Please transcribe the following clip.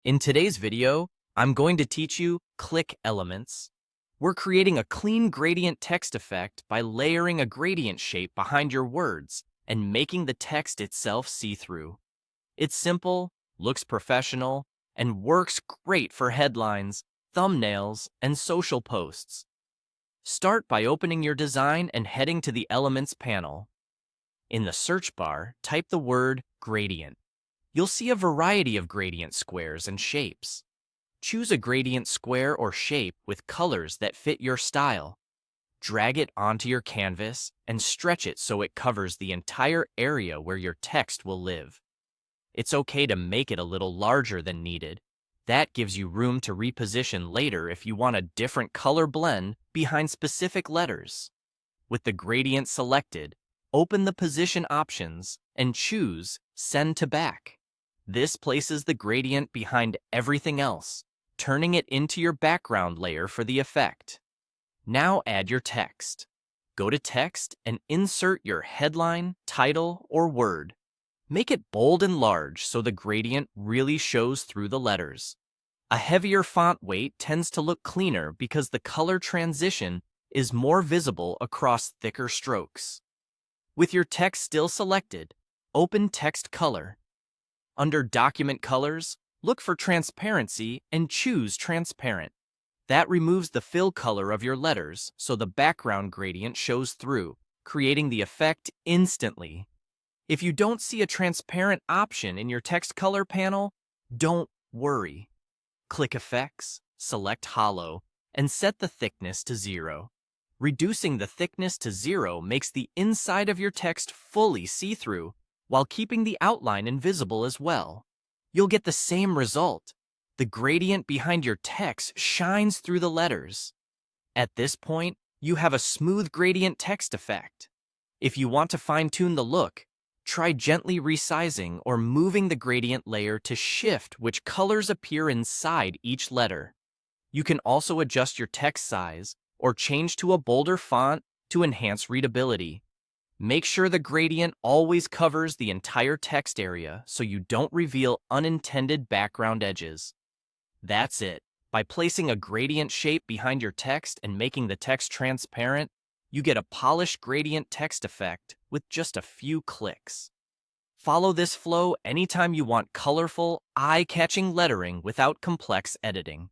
In today's video, I'm going to teach you click elements. We're creating a clean gradient text effect by layering a gradient shape behind your words and making the text itself see-through. It's simple, looks professional, and works great for headlines, thumbnails, and social posts. Start by opening your design and heading to the Elements panel. In the search bar, type the word gradient. You'll see a variety of gradient squares and shapes. Choose a gradient square or shape with colors that fit your style. Drag it onto your canvas and stretch it so it covers the entire area where your text will live. It's okay to make it a little larger than needed. That gives you room to reposition later if you want a different color blend behind specific letters. With the gradient selected, open the position options and choose Send to Back. This places the gradient behind everything else, turning it into your background layer for the effect. Now add your text. Go to Text and insert your headline, title, or word. Make it bold and large so the gradient really shows through the letters. A heavier font weight tends to look cleaner because the color transition is more visible across thicker strokes. With your text still selected, open Text Color. Under Document Colors, look for Transparency and choose Transparent. That removes the fill color of your letters so the background gradient shows through, creating the effect instantly. If you don't see a transparent option in your text color panel, don't worry. Click Effects, select Hollow, and set the thickness to 0. Reducing the thickness to 0 makes the inside of your text fully see-through, while keeping the outline invisible as well. You'll get the same result. The gradient behind your text shines through the letters. At this point, you have a smooth gradient text effect. If you want to fine-tune the look, try gently resizing or moving the gradient layer to shift which colors appear inside each letter. You can also adjust your text size or change to a bolder font to enhance readability. Make sure the gradient always covers the entire text area so you don't reveal unintended background edges. That's it. By placing a gradient shape behind your text and making the text transparent, you get a polished gradient text effect with just a few clicks. Follow this flow anytime you want colorful, eye-catching lettering without complex editing.